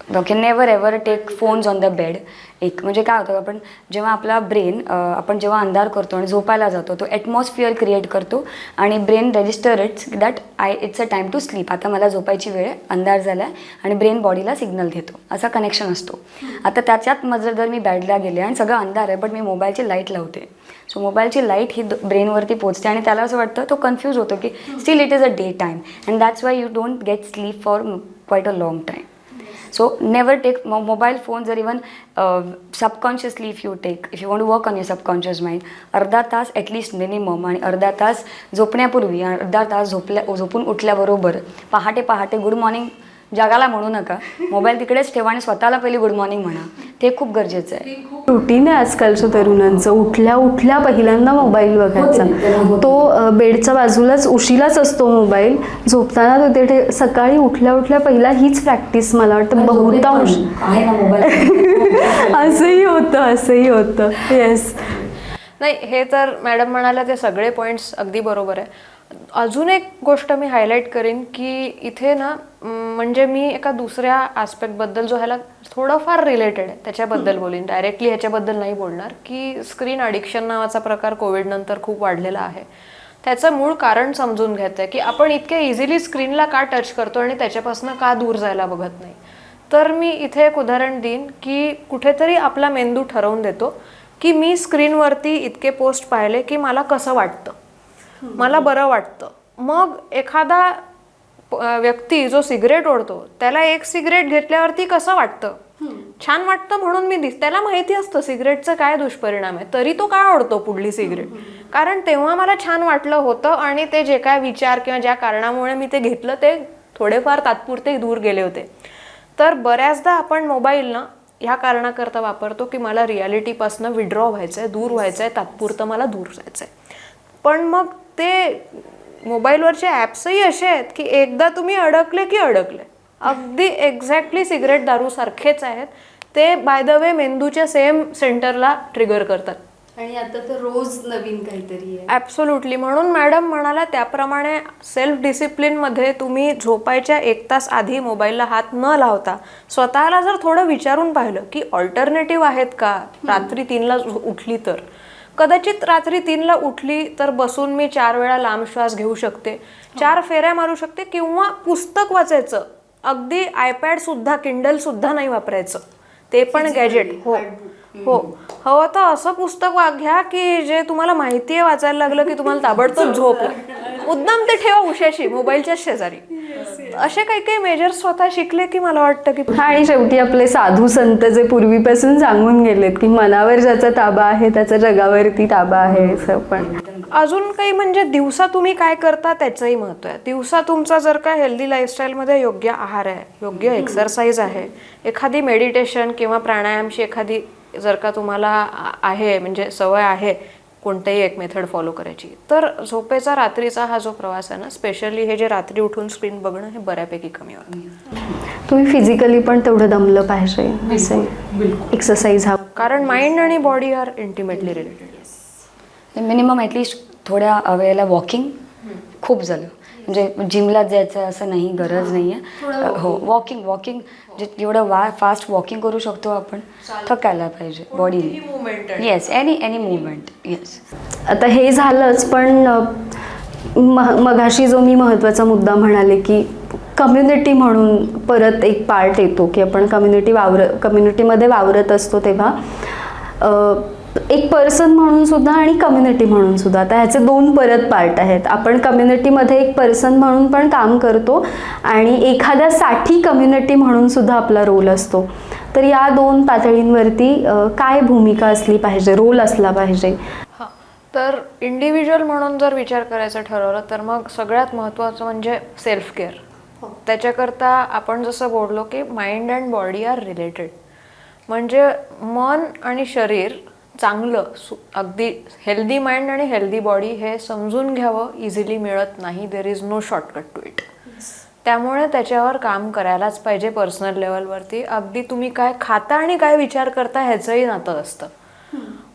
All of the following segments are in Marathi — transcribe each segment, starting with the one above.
Okay, never ever take phones on the bed. एक म्हणजे काय होतं, आपण जेव्हा आपला ब्रेन आपण जेव्हा अंधार करतो आणि झोपायला जातो, तो ॲटमॉस्फिअर क्रिएट करतो आणि brain register it's that it's a time to sleep. आता मला झोपायची वेळ आहे, अंधार झाला आहे आणि ब्रेन बॉडीला सिग्नल देतो, असा कनेक्शन असतो. आता त्याच्यात माझं जर मी बॅडला गेले आणि सगळं अंधार आहे बट मी मोबाईलची लाईट लावते, सो मोबाईलची लाईट ही ब्रेनवरती पोचते आणि त्याला असं वाटतं, तो कन्फ्यूज होतो की still it is a day time and that's why you don't get sleep for quiet a long time. So never take mobile phones, or even subconsciously if you want to work on your subconscious mind, अर्धा तास ॲटलिस्ट मिनिमम, आणि अर्धा तास झोपण्यापूर्वी आणि अर्धा तास झोपून उठल्याबरोबर पहाटे गुड मॉर्निंग जगाला म्हणू नका, मोबाईल तिकडेच ठेवा आणि स्वतःला पहिली गुड मॉर्निंग म्हणा. ते खूप गरजेचं आहे. रुटीन आहे आजकालच्या तरुणांचं, उठल्या पहिल्यांदा मोबाईल बघायचा. तो बेडच्या बाजूलाच उशीलाच असतो मोबाईल, झोपताना तो सकाळी उठल्या पहिला हीच प्रॅक्टिस मला वाटतं बहुतांश आहे ना मोबाईल. असंही होतं. येस. नाही, हे तर मॅडम म्हणाल्या ते सगळे पॉईंट्स अगदी बरोबर आहे. अजून एक गोष्ट मी हायलाईट करीन की इथे ना, म्हणजे मी एका दुसऱ्या आस्पेक्टबद्दल जो ह्याला थोडंफार रिलेटेड आहे त्याच्याबद्दल बोलीन, डायरेक्टली ह्याच्याबद्दल नाही बोलणार. की स्क्रीन ॲडिक्शन नावाचा प्रकार कोविडनंतर खूप वाढलेला आहे. त्याचं मूळ कारण समजून घ्यायचं आहे की आपण इतक्या इझिली स्क्रीनला का टच करतो आणि त्याच्यापासून का दूर जायला बघत नाही. तर मी इथे एक उदाहरण देईन की कुठेतरी आपला मेंदू ठरवून देतो की मी स्क्रीनवरती इतके पोस्ट पाहिले की मला कसं वाटतं, मला बरं वाटतं. मग एखादा व्यक्ती जो सिगरेट ओढतो त्याला एक सिगरेट घेतल्यावरती कसं वाटतं, छान वाटतं म्हणून मी त्याला माहिती असतं सिगरेटचं काय दुष्परिणाम आहे, तरी तो का ओढतो पुढली सिगरेट, कारण तेव्हा मला छान वाटलं होतं आणि ते जे काय विचार किंवा ज्या कारणामुळे मी ते घेतलं ते थोडेफार तात्पुरते दूर गेले होते. तर बऱ्याचदा आपण मोबाईल ना ह्या कारणाकरता वापरतो की मला रियालिटीपासून विड्रॉ व्हायचं आहे, दूर व्हायचं आहे, तात्पुरतं मला दूर जायचं आहे. पण मग ते मोबाईलवरचे ॲप्सही असे आहेत की एकदा तुम्ही अडकले की अडकले. अगदी एक्झॅक्टली सिगरेट दारू सारखेच आहेत. ते बाय द वे मेंदूच्या सेम सेंटरला ट्रिगर करतात. आणि आता तर रोज नवीन काहीतरी आहे. ॲब्सोल्युटली. म्हणून मॅडम म्हणाला त्याप्रमाणे सेल्फ डिसिप्लिनमध्ये तुम्ही झोपायच्या 1 तास आधी मोबाईलला हात न लावता स्वतःला जर थोडं विचारून पाहिलं की ऑल्टरनेटिव्ह आहेत का. रात्री 3ला उठली तर कदाचित रात्री 3ला उठली तर बसून मी 4 वेळा लांब श्वास घेऊ शकते, 4 फेऱ्या मारू शकते, किंवा पुस्तक वाचायचं. अगदी आयपॅड सुद्धा, किंडल सुद्धा नाही वापरायचं, ते पण गॅजेट. हो, हवं तर असं पुस्तक घ्या की जे तुम्हाला माहिती आहे वाचायला लागलं की तुम्हाला ताबडतोब झोप मुद्दाम ते ठेवा उशाशी मोबाईलच्या शेजारी. असे काही काही मेजर्स स्वतः शिकले की मला वाटतं की आणि शेवटी आपले साधू संत जे पूर्वीपासून सांगून गेलेत की मनावर ज्याचा ताबा आहे त्याचा जगावरती ताबा आहे. असं पण अजून काही म्हणजे दिवसा तुम्ही काय करता त्याचंही महत्त्व आहे. दिवसा तुमचा जर का हेल्दी लाईफस्टाईलमध्ये योग्य आहार आहे, योग्य एक्सरसाइज आहे, एखादी मेडिटेशन किंवा प्राणायामशी एखादी जर का तुम्हाला आहे म्हणजे सवय आहे कोणतेही एक मेथड फॉलो करायची, तर झोपेचा रात्रीचा हा जो प्रवास आहे ना, स्पेशली हे जे रात्री उठून स्क्रीन बघणं हे बऱ्यापैकी कमी होतं. तुम्ही फिजिकली पण तेवढं दमलं पाहिजे, एक्सरसाइज हा, कारण माइंड आणि body are intimately related. Minimum at least थोड्या वेळेला वॉकिंग खूप झालं, म्हणजे जिमला जायचं असं नाही, गरज नाही आहे. हो, वॉकिंग जे एवढं फास्ट वॉकिंग करू शकतो आपण, थकायला पाहिजे बॉडीने. Yes, any movement. येस. आता हे झालंच, पण मगाशी जो मी महत्त्वाचा मुद्दा म्हणाले की कम्युनिटी म्हणून परत एक पार्ट येतो की आपण कम्युनिटीमध्ये वावरत असतो तेव्हा एक पर्सन म्हणून सुद्धा आणि कम्युनिटी म्हणून सुद्धा. आता ह्याचे 2 परत पार्ट आहेत. आपण कम्युनिटीमध्ये एक पर्सन म्हणून पण काम करतो आणि एखाद्यासाठी कम्युनिटी म्हणून सुद्धा आपला रोल असतो. तर या 2 पातळींवरती काय भूमिका असली पाहिजे, रोल असला पाहिजे? हां, तर इंडिव्हिज्युअल म्हणून जर विचार करायचं ठरवलं तर मग सगळ्यात महत्त्वाचं म्हणजे सेल्फ केअर. त्याच्याकरता आपण जसं बोललो की mind and body are related. म्हणजे मन आणि शरीर चांगलं, अगदी हेल्दी माइंड आणि हेल्दी बॉडी हे समजून घ्यावं इझिली मिळत नाही. There is no shortcut to it. त्यामुळे त्याच्यावर काम करायलाच पाहिजे पर्सनल लेवलवरती. अगदी तुम्ही काय खाता आणि काय विचार करता ह्याचंही नातं असतं.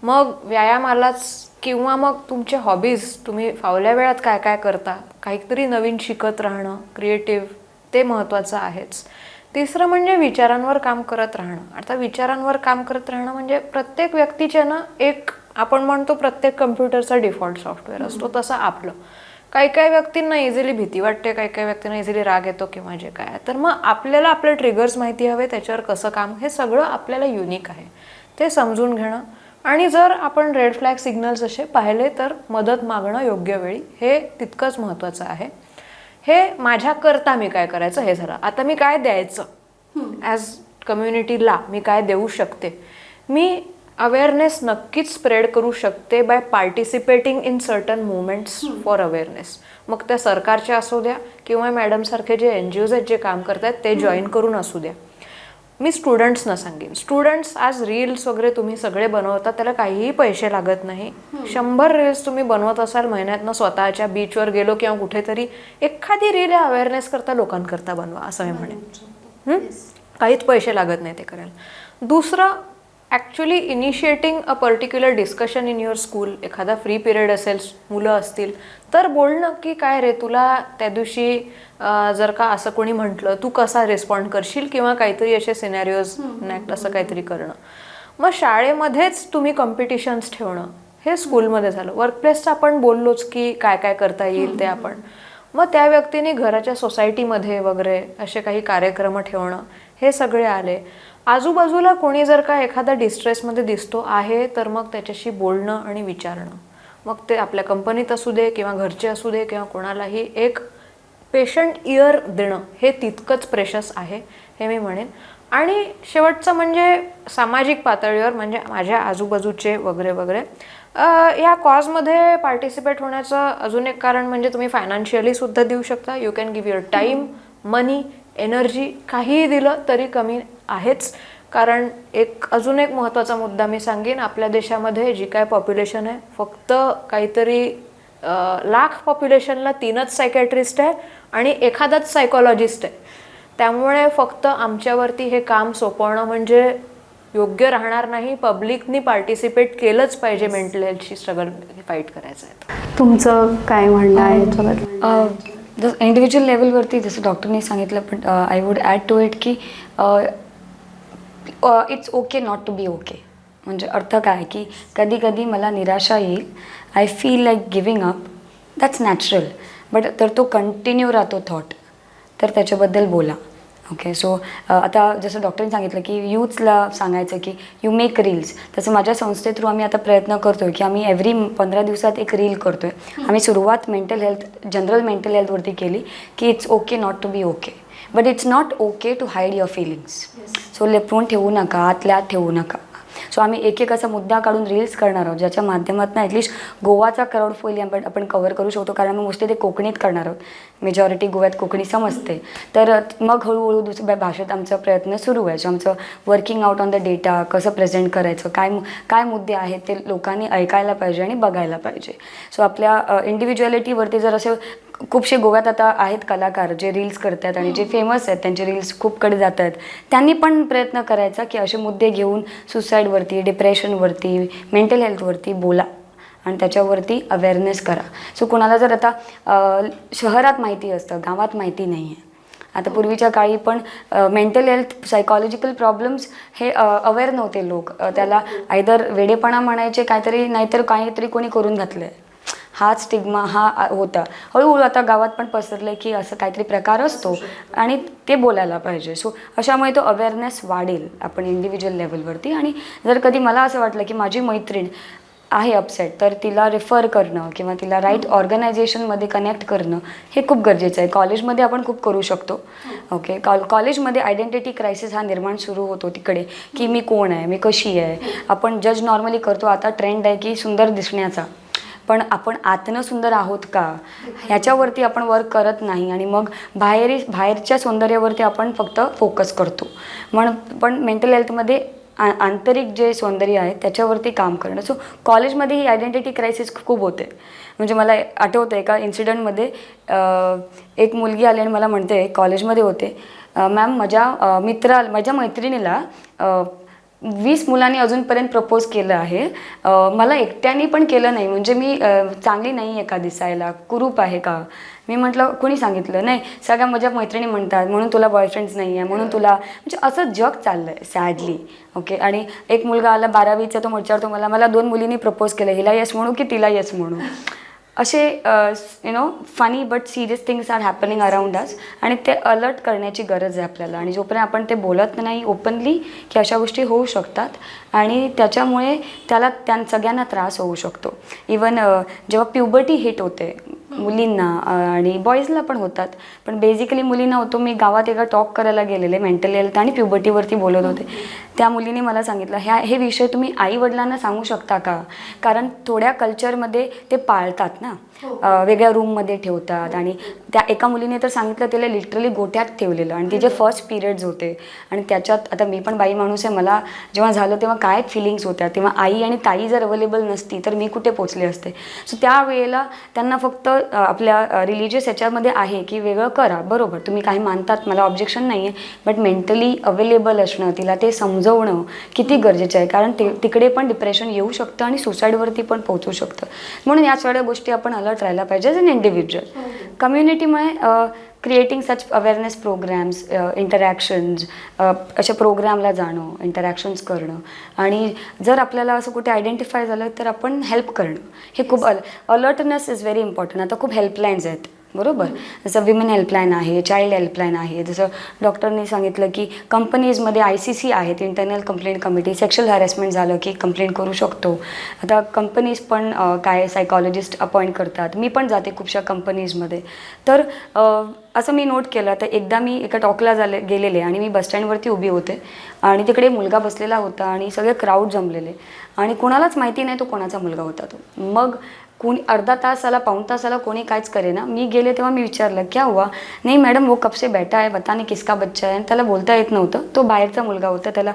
मग व्यायामालाच किंवा मग तुमचे हॉबीज, तुम्ही फावल्या वेळात काय काय करता, काहीतरी नवीन शिकत राहणं, क्रिएटिव्ह, ते महत्त्वाचं आहेच. तिसरं म्हणजे विचारांवर काम करत राहणं. आता विचारांवर काम करत राहणं म्हणजे प्रत्येक व्यक्तीच्या ना एक आपण म्हणतो प्रत्येक कम्प्युटरचा डिफॉल्ट सॉफ्टवेअर असतो तसं आपलं. काही काही व्यक्तींना इझिली भीती वाटते, काही काही व्यक्तींना इझिली राग येतो किंवा जे काय. तर मग आपल्याला आपले ट्रिगर्स माहिती हवे, त्याच्यावर कसं काम, हे सगळं आपल्याला युनिक आहे ते समजून घेणं. आणि जर आपण रेड फ्लॅग सिग्नल्स असे पाहिले तर मदत मागणं योग्य वेळी हे तितकंच महत्त्वाचं आहे. हे माझ्याकरता मी काय करायचं हे झालं. आता मी काय द्यायचं ॲज कम्युनिटीला, मी काय देऊ शकते. मी अवेअरनेस नक्कीच स्प्रेड करू शकते by participating in certain movements for awareness. मग त्या सरकारच्या असू द्या किंवा मॅडमसारखे जे NGOज आहेत जे काम करतात ते जॉईन करून असू द्या. मी स्टुडंट्सना सांगेन, स्टुडंट्स आज रील्स वगैरे तुम्ही सगळे बनवता, त्याला काहीही पैसे लागत नाही. 100 रील्स तुम्ही बनवत असाल महिन्यातनं, स्वतःच्या बीचवर गेलो किंवा कुठेतरी एखादी रील या अवेअरनेस करता लोकांकरता बनवा असं मी म्हणेन. काहीच पैसे लागत नाही ते करायला. दुसरं, actually initiating a particular discussion in your school. एखादा फ्री पिरियड असेल, मुलं असतील तर बोलणं की काय रे तुला त्या दिवशी जर का असं कोणी म्हटलं तू कसा रिस्पॉन्ड करशील किंवा काहीतरी असे सिनॅरिओज नॅक्ट असं काहीतरी करणं. मग शाळेमध्येच तुम्ही कॉम्पिटिशन्स ठेवणं हे स्कूलमध्ये झालं. वर्कप्लेसचं आपण बोललोच की काय काय करता येईल ते आपण. मग त्या व्यक्तीने घराच्या सोसायटीमध्ये वगैरे असे काही कार्यक्रम ठेवणं हे सगळे आले. आजूबाजूला कोणी जर का एखादा डिस्ट्रेसमध्ये दिसतो आहे तर मग त्याच्याशी बोलणं आणि विचारणं. मग ते आपल्या कंपनीत असू दे किंवा घरचे असू दे किंवा कोणालाही एक पेशंट इयर देणं हे तितकंच प्रेशस आहे हे मी म्हणेन. आणि शेवटचं म्हणजे सामाजिक पातळीवर म्हणजे माझ्या आजूबाजूचे वगैरे वगैरे या कॉजमध्ये पार्टिसिपेट होण्याचं अजून एक कारण म्हणजे तुम्ही फायनान्शियली सुद्धा देऊ शकता. You can give your time, money, energy, काहीही दिलं तरी कमी आहेच. कारण अजून एक महत्त्वाचा मुद्दा मी सांगेन, आपल्या देशामध्ये जी काय पॉप्युलेशन आहे फक्त काहीतरी लाख पॉप्युलेशनला 3च सायकॅट्रिस्ट आहे आणि एखादाच सायकॉलॉजिस्ट आहे. त्यामुळे फक्त आमच्यावरती हे काम सोपवणं म्हणजे योग्य राहणार नाही. पब्लिकनी पार्टिसिपेट केलंच पाहिजे मेंटल हेल्थशी स्ट्रगल फाईट करायचं आहे. तुमचं काय म्हणणं आहे याच्याबद्दल? जसं इंडिव्हिज्युअल लेवलवरती जसं डॉक्टरनी सांगितलं, पण I would add to it की it's okay not to be okay. म्हणजे अर्थ काय की कधी कधी मला निराशा येईल, I feel like giving up, that's natural. But तर तो कंटिन्यू राहतो थॉट, तर त्याच्याबद्दल बोला. ओके. सो आता जसं डॉक्टरने सांगितलं की यूथला सांगायचं की यू मेक रील्स, तसं माझ्या संस्थे थ्रू आम्ही आता प्रयत्न करतो आहे की आम्ही एव्हरी 15 दिवसात एक रील करतो आहे. आम्ही सुरुवात मेंटल हेल्थ, जनरल मेंटल हेल्थवरती केली की it's okay not to be okay, but it's not okay to hide your feelings. So लपवून ठेवू नका, आतल्या आत ठेवू नका. सो आम्ही एक असा मुद्दा काढून रील्स करणार आहोत ज्याच्या माध्यमातून ॲटलिस्ट गोवाचा क्राऊड फुल आपण कव्हर करू शकतो. कारण आम्ही मोस्टली ते कोकणीत करणार आहोत, मेजॉरिटी गोव्यात कोकणी समजते. तर मग हळूहळू दुसऱ्या भाषेत आमचा प्रयत्न सुरू आहे. सो आमचं working out on the data, कसं प्रेझेंट करायचं, काय मुद्दे आहेत ते लोकांनी ऐकायला पाहिजे आणि बघायला पाहिजे. सो आपल्या इंडिव्हिज्युअलिटीवरती जर असे खूपशे गोव्यात आता आहेत कलाकार जे रील्स करतात आणि जे फेमस आहेत, त्यांचे रील्स खूपकडे जात आहेत, त्यांनी पण प्रयत्न करायचा की असे मुद्दे घेऊन सुसाईडवरती, डिप्रेशनवरती, मेंटल हेल्थवरती बोला आणि त्याच्यावरती अवेअरनेस करा. सो कोणाला जर आता शहरात माहिती असतं, गावात माहिती नाही आहे. आता पूर्वीच्या काळी पण मेंटल हेल्थ, सायकॉलॉजिकल प्रॉब्लेम्स हे अवेअर नव्हते लोक. त्याला आयदर वेडेपणा म्हणायचे काहीतरी, नाहीतर काहीतरी कोणी करून घातलं आहे, हाच स्टिग्मा हा होता. हळूहळू आता गावात पण पसरलं की असं काहीतरी प्रकार असतो आणि ते बोलायला पाहिजे. सो अशामुळे तो अवेअरनेस वाढेल आपण इंडिव्हिज्युअल लेवलवरती. आणि जर कधी मला असं वाटलं की माझी मैत्रीण आहे अपसेट, तर तिला रेफर करणं किंवा तिला राईट ऑर्गनायझेशनमध्ये कनेक्ट करणं हे खूप गरजेचं आहे. कॉलेजमध्ये आपण खूप करू शकतो. ओके. कॉलेजमध्ये आयडेंटिटी क्रायसिस हा निर्माण सुरू होतो तिकडे की मी कोण आहे, मी कशी आहे. आपण जज नॉर्मली करतो. आता ट्रेंड आहे की सुंदर दिसण्याचा, पण आपण आतनं सुंदर आहोत का ह्याच्यावरती आपण वर्क करत नाही आणि मग बाहेरच्या सौंदर्यावरती आपण फक्त फोकस करतो. पण मेंटल हेल्थमध्ये आंतरिक जे सौंदर्य आहे त्याच्यावरती काम करणं. सो कॉलेजमध्ये ही आयडेंटिटी क्रायसिस खूप होते. म्हणजे मला आठवतं एका इन्सिडेंटमध्ये एक मुलगी आली आणि मला म्हणते, कॉलेजमध्ये होते, मॅम माझ्या मैत्रिणीला 20 मुलांनी अजूनपर्यंत प्रपोज केलं आहे. मला एकट्याने पण केलं नाही. म्हणजे मी चांगली नाही आहे का दिसायला, कुरूप आहे का? मी म्हटलं कोणी सांगितलं नाही, सगळ्या माझ्या मैत्रिणी म्हणतात म्हणून तुला बॉयफ्रेंड्स नाही आहे, म्हणून तुला, म्हणजे असं जग चाललं आहे सॅडली. ओके. आणि एक मुलगा आला 12वीचा, तो विचारतो मला 2 मुलींनी प्रपोज केलं, हिला येस म्हणू की तिला येस म्हणू? असे funny but serious things are happening around us, आणि ते अलर्ट करण्याची गरज आहे आपल्याला. आणि जोपर्यंत आपण ते बोलत नाही ओपनली की अशा गोष्टी होऊ शकतात, आणि त्याच्यामुळे त्या सगळ्यांना त्रास होऊ शकतो. इवन जेव्हा प्युबर्टी हिट होते मुलींना आणि बॉईजला पण होतात, पण बेसिकली मुलींना होतो. मी गावात एका टॉक करायला गेलेले मेंटल हेल्थ आणि प्युबर्टीवरती बोलत होते. त्या मुलीने मला सांगितलं, हे विषय तुम्ही आईवडिलांना सांगू शकता का? कारण थोड्या कल्चरमध्ये ते पाळतात ना, वेगळ्या रूममध्ये ठेवतात. आणि त्या एका मुलीने तर सांगितलं तिला लिटरली गोठ्यात ठेवलेलं, आणि तिचे फर्स्ट पिरियड्स होते. आणि त्याच्यात आता मी पण बाई माणूस आहे, मला जेव्हा झालं तेव्हा काय फिलिंग्स होत्या, तेव्हा आई आणि ताई जर अवेलेबल नसती तर मी कुठे पोचले असते. सो त्यावेळेला त्यांना फक्त आपल्या रिलिजियस ह्याच्यामध्ये आहे की वेगळं करा, बरोबर, तुम्ही काही मानतात, मला ऑब्जेक्शन नाही आहे, बट मेंटली अवेलेबल असणं, तिला ते समजवणं किती गरजेचं आहे. कारण तिकडे पण डिप्रेशन येऊ शकतं आणि सुसाईडवरती पण पोहोचू शकतं. म्हणून या सगळ्या गोष्टी आपण अलर्ट राहायला पाहिजे ॲज अन इंडिव्हिज्युअल. कम्युनिटीमुळे creating such awareness programs, interactions, अशा प्रोग्रामला जाणं, इंटरॅक्शन्स करणं, आणि जर आपल्याला असं कुठे आयडेंटिफाय झालं तर आपण हेल्प करणं, हे खूप अलर्टनेस इज व्हेरी इम्पॉर्टंट. आता खूप हेल्पलाईन्स आहेत, बरोबर, जसं विमेन हेल्पलाईन आहे, चाइल्ड हेल्पलाईन आहे. जसं डॉक्टरनी सांगितलं की कंपनीजमध्ये ICC आहेत, internal complaint committee, sexual harassment झालं की कंप्लेंट करू शकतो. आता कंपनीज पण काय सायकॉलॉजिस्ट अपॉइंट करतात, मी पण जाते खूपशा कंपनीजमध्ये. तर असं मी नोट केलं. तर एकदा मी एका टॉकला गेलेले, आणि मी बसस्टँडवरती उभी होते, आणि तिकडे मुलगा बसलेला होता, आणि सगळे क्राऊड जमलेले, आणि कोणालाच माहिती नाही तो कोणाचा मुलगा होता तो. मग कोणी अर्धा तासाला, पाऊण तासाला कोणी काहीच करेना. मी गेले तेव्हा मी विचारलं क्या हुआ? नाही मॅडम वो कब से बैठा है, बता नहीं किसका बच्चा है. आणि त्याला बोलता येत नव्हतं, तो बाहेरचा मुलगा होता, त्याला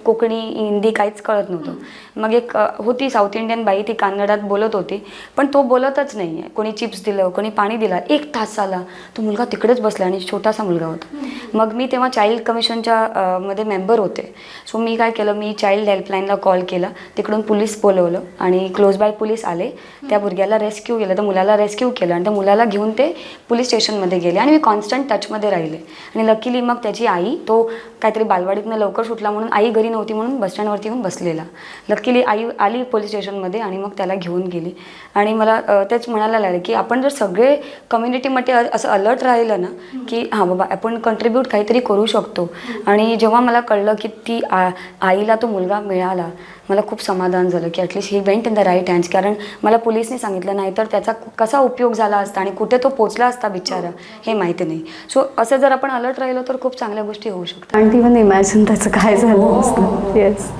कोकणी हिंदी काहीच कळत नव्हतं. मग एक होती साऊथ इंडियन बाई, ती कान्नडात बोलत होती, पण तो बोलतच नाही आहे. कोणी चिप्स दिलं, कोणी पाणी दिला. 1 तासाला तो मुलगा तिकडेच बसला, आणि छोटासा मुलगा होता. मग मी तेव्हा चाइल्ड कमिशनच्या मध्ये मेंबर होते. सो मी काय केलं, मी चाइल्ड हेल्पलाईनला कॉल केला, तिकडून पोलीस बोलवलं, आणि क्लोज बाय पोलीस आले, त्या मुलग्याला रेस्क्यू केलं, तर मुलाला रेस्क्यू केलं, आणि त्या मुलाला घेऊन ते पोलीस स्टेशनमध्ये गेले, आणि मी कॉन्स्टंट टचमध्ये राहिले. आणि लकीली मग त्याची आई, तो काहीतरी बालवाडीतनं लवकर सुटला म्हणून आई घरी नव्हती म्हणून बसस्टँडवरती येऊन बसलेला. लकीली आई आली पोलीस स्टेशनमध्ये, आणि मग त्याला घेऊन गेली. आणि मला तेच म्हणायला लागले की आपण जर सगळे कम्युनिटीमध्ये असं अलर्ट राहिलं ना की हां बाबा आपण कंट्रीब्यूट काहीतरी करू शकतो. आणि जेव्हा मला कळलं की ती आईला तो मुलगा मिळाला, मला खूप समाधान झालं की at least he went in the right hands. कारण मला पोलिसने सांगितलं नाही तर त्याचा कसा उपयोग झाला असता आणि कुठे तो पोचला असता बिचारा हे माहिती नाही. सो असं जर आपण अलर्ट राहिलो तर खूप चांगल्या गोष्टी होऊ शकतात. आणि इव्हन इमॅजिन त्याचं काय झालं असतं. येस,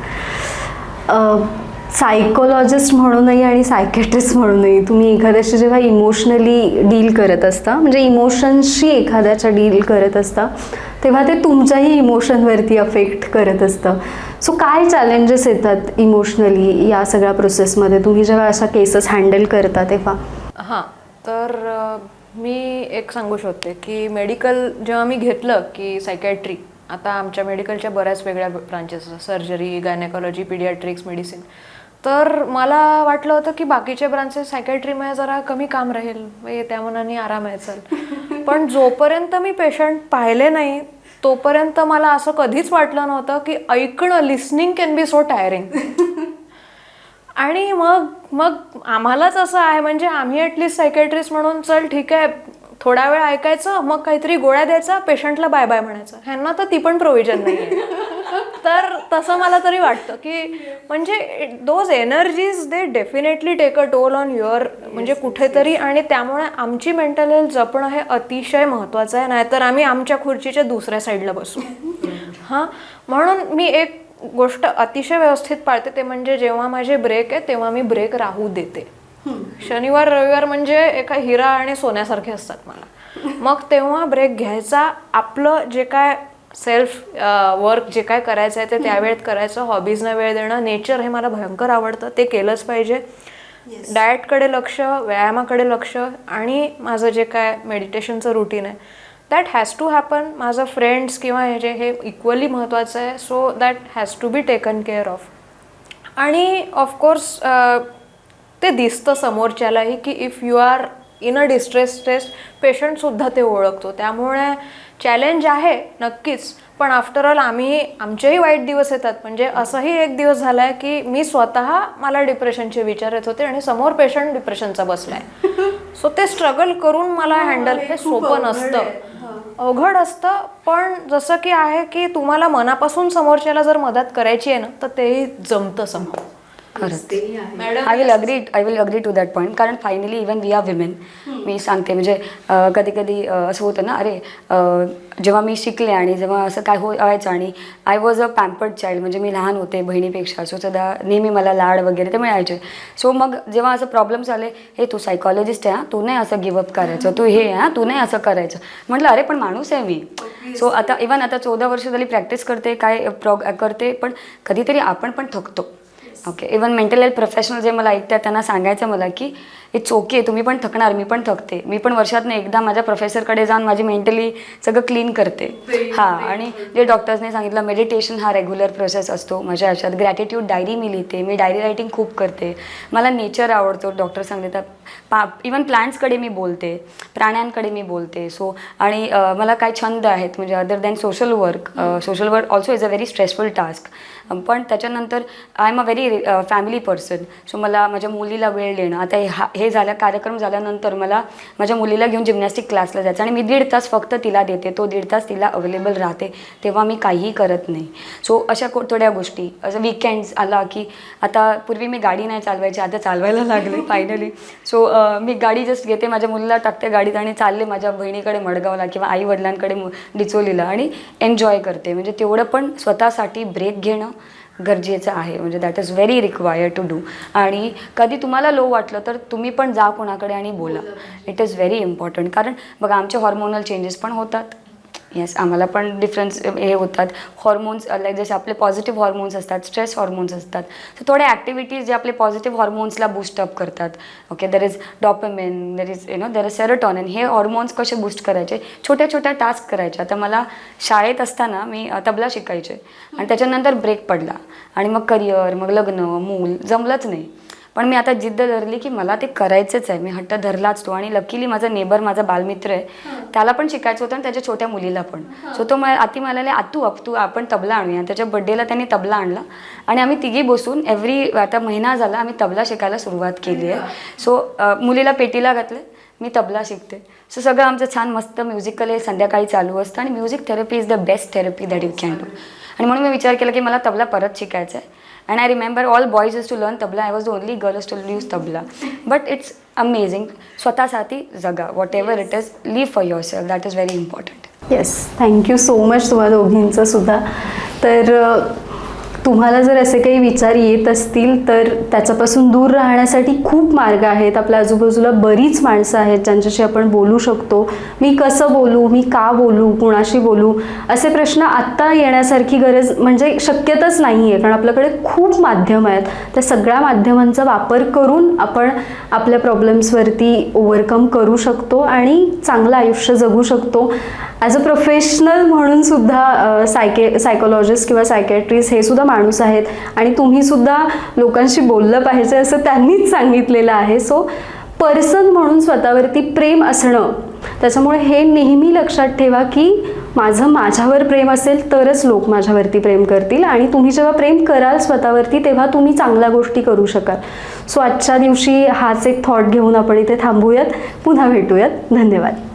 सायकोलॉजिस्ट म्हणूनही आणि सायकेट्रिस्ट म्हणूनही तुम्ही एखाद्याशी जेव्हा इमोशनली डील करत असता, म्हणजे इमोशन्सशी एखाद्याच्या डील करत असता, तेव्हा ते तुमच्याही इमोशनवरती अफेक्ट करत असतं. सो काय चॅलेंजेस येतात इमोशनली या सगळ्या प्रोसेसमध्ये तुम्ही जेव्हा अशा केसेस हँडल करता तेव्हा? हां, तर मी एक सांगू शकते की मेडिकल जेव्हा मी घेतलं की सायकॅट्री, आता आमच्या मेडिकलच्या बऱ्याच वेगळ्या ब्रांचेस असतात, सर्जरी, गायनेकॉलॉजी, पीडियाट्रिक्स, मेडिसिन. तर मला वाटलं होतं की बाकीचे ब्रांचेस सायकॅट्रीमध्ये जरा कमी काम राहील, त्या मनाने आराम आहे चल. पण जोपर्यंत मी पेशंट पाहिले नाही तोपर्यंत मला असं कधीच वाटलं नव्हतं की ऐकणं, listening can be so tiring. आणि मग आम्हालाच असं आहे, म्हणजे आम्ही ॲटलिस्ट सायकॅट्रिस्ट म्हणून चल ठीक आहे थोडा वेळ ऐकायचं, मग काहीतरी गोळ्या द्यायचा, पेशंटला बाय बाय म्हणायचं. ह्यांना तर ती पण प्रोव्हिजन नाही आहे. तर तसं मला तरी वाटतं की म्हणजे those energies they definitely take a toll on your, म्हणजे कुठेतरी. आणि त्यामुळे आमची मेंटल हेल्थ जपणं हे अतिशय महत्त्वाचं आहे, नाहीतर आम्ही आमच्या खुर्चीच्या दुसऱ्या साईडला बसू. हां, म्हणून मी एक गोष्ट अतिशय व्यवस्थित पाळते, ते म्हणजे जेव्हा माझे ब्रेक आहे तेव्हा मी ब्रेक राहू देते. शनिवार रविवार म्हणजे एका हिरा आणि सोन्यासारखे असतात मला. मग तेव्हा ब्रेक घ्यायचा, आपलं जे काय सेल्फ वर्क जे काय करायचं आहे ते त्यावेळेत करायचं, हॉबीजना वेळ देणं, नेचर हे मला भयंकर आवडतं ते केलंच पाहिजे. डाएटकडे लक्ष, व्यायामाकडे लक्ष, आणि माझं जे काय मेडिटेशनचं रुटीन आहे दॅट हॅज टू हॅपन. माझं फ्रेंड्स किंवा हे इक्वली महत्त्वाचं आहे. So that has to be taken care of. आणि ऑफकोर्स ते दिसतं समोरच्यालाही की if you are in a distress state, पेशंटसुद्धा ते ओळखतो. त्यामुळे चॅलेंज आहे नक्कीच, पण आफ्टर ऑल आमचेही वाईट दिवस येतात. म्हणजे असंही एक दिवस झाला आहे की मी स्वतः मला डिप्रेशनचे विचार येत होते आणि समोर पेशंट डिप्रेशनचा बसला आहे. सो ते स्ट्रगल करून मला हँडल, हे सोपं नसतं, अवघड असतं. पण जसं की आहे की तुम्हाला मनापासून समोरच्याला जर मदत करायची आहे ना, तर तेही जमतं समोर. खरंच I will agree to that point. कारण finally even we are women. मी सांगते म्हणजे कधी कधी असं होतं ना, अरे जेव्हा मी शिकले आणि जेव्हा असं काय व्हायचं आणि I was a pampered child, म्हणजे मी लहान होते बहिणीपेक्षा, सो सध्या नेहमी मला लाड वगैरे ते मिळायचे. सो मग जेव्हा असं प्रॉब्लेम्स आले, हे तू सायकॉलॉजिस्ट आहे, तू नाही असं गिवअप करायचं, तू हे आहे, तू नाही असं करायचं. म्हटलं अरे पण माणूस आहे मी. सो आता इवन आता 14 वर्ष झाली प्रॅक्टिस करते, काय करते, पण कधीतरी आपण पण थकतो. Okay, even mental health professional जे मला ऐकतात त्यांना सांगायचं मला की इट्स ओके, तुम्ही पण थकणार, मी पण थकते. मी पण वर्षातून एकदा माझ्या प्रोफेसरकडे जाऊन माझी मेंटली सगळं क्लीन करते. हां, आणि जे डॉक्टर्सने सांगितलं मेडिटेशन हा रेग्युलर प्रोसेस असतो माझ्या आयुष्यात. ग्रॅटिट्यूड डायरी मी लिहिते, मी डायरी रायटिंग खूप करते. मला नेचर आवडतो, डॉक्टर सांगितलं. इवन प्लांट्सकडे मी बोलते, प्राण्यांकडे मी बोलते. सो आणि मला काय छंद आहेत म्हणजे other than social work also is a very stressful task. पण त्याच्यानंतर I am a very family person. So मला माझ्या मुलीला वेळ देणं. आता हे झालं, कार्यक्रम झाल्यानंतर मला माझ्या मुलीला घेऊन जिम्नॅस्टिक क्लासला जायचं आणि मी 1.5 तास फक्त तिला देते, तो 1.5 तास तिला अवेलेबल राहते, तेव्हा मी काहीही करत नाही. सो अशा थोड्या गोष्टी. असं विकेंड्स आला की आता पूर्वी मी गाडी नाही चालवायची, आता चालवायला लागले फायनली. सो मी गाडी जस्ट घेते, माझ्या मुलीला टाकते गाडीत आणि चालले माझ्या बहिणीकडे मडगावला किंवा आई वडिलांकडे डिचोलीला आणि एन्जॉय करते. म्हणजे तेवढं पण स्वतःसाठी ब्रेक घेणं गरजेचं आहे. म्हणजे that is very required to do. आणि कधी तुम्हाला लो वाटलं तर तुम्ही पण जा कोणाकडे आणि बोला. It is very important. कारण बघा आमचे हॉर्मोनल चेंजेस पण होतात. येस, आम्हाला पण डिफरन्स हे होतात. हॉर्मोन्स लाईक जसे आपले पॉझिटिव्ह हॉर्मोन्स असतात, स्ट्रेस हॉर्मोन्स असतात. सो थोड्या ॲक्टिव्हिटीज जे आपले पॉझिटिव्ह हॉर्मोन्सला बूस्टअप करतात. Okay, there is dopamine, there is serotonin. हे हॉर्मोन्स कसे बूस्ट करायचे, छोट्या छोट्या टास्क करायचे. आता मला शाळेत असताना मी तबला शिकायचे आणि त्याच्यानंतर ब्रेक पडला आणि मग करिअर, मग लग्न, मूल, जमलंच नाही. पण मी आता जिद्द धरली की मला ते करायचंच आहे. मी हट्ट धरलाच तो. आणि लकीली माझा नेबर, माझा बालमित्र आहे, त्याला पण शिकायचं होतं आणि त्याच्या छोट्या मुलीला पण. सो तो आती म्हणाले आतू आपण तबला आणूया. त्याच्या बड्डेला त्यांनी तबला आणला आणि आम्ही तिघी बसून आता महिना झाला आम्ही तबला शिकायला सुरुवात केली आहे. सो मुलीला पेटीला घातलं, मी तबला शिकते. सो सगळं आमचं छान मस्त म्युझिकल हे संध्याकाळी चालू असतं. आणि music therapy is the best therapy that you can do. आणि म्हणून मी विचार केला की मला तबला परत शिकायचं आहे. And I remember all boys used to learn tabla. I was the only girl used to use tabla. But it's amazing. स्वतःसाठी जगा. Whatever it is, live for yourself. That is very important. Yes, thank you so much तुम्हा दोघींचं सुद्धा. तर तुम्हाला जर असे काही विचार येत असतील तर त्याच्यापासून दूर राहण्यासाठी खूप मार्ग आहेत. आपल्या आजूबाजूला बरीच माणसं आहेत ज्यांच्याशी आपण बोलू शकतो. मी कसं बोलू, मी का बोलू, कुणाशी बोलू, असे प्रश्न आत्ता येण्यासारखी गरज म्हणजे शक्यताच नाही आहे. कारण आपल्याकडे खूप माध्यम आहेत. त्या सगळ्या माध्यमांचा वापर करून आपण आपल्या प्रॉब्लेम्सवरती ओव्हरकम करू शकतो आणि चांगलं आयुष्य जगू शकतो. ॲज अ प्रोफेशनल म्हणून सुद्धा सायकोलॉजिस्ट किंवा सायकॅट्रिस्ट हे सुद्धा माणूस आहेत आणि तुम्हीसुद्धा लोकांशी बोललं पाहिजे असं त्यांनीच सांगितलेलं आहे. सो पर्सन म्हणून स्वतःवरती प्रेम असणं, त्याच्यामुळे हे नेहमी लक्षात ठेवा की माझ्यावर प्रेम असेल तरच लोक माझ्यावरती प्रेम करतील. आणि तुम्ही जेव्हा प्रेम कराल स्वतःवरती तेव्हा तुम्ही चांगल्या गोष्टी करू शकाल. सो आजच्या दिवशी हाच एक थॉट घेऊन आपण इथे थांबूयात. पुन्हा भेटूयात. धन्यवाद.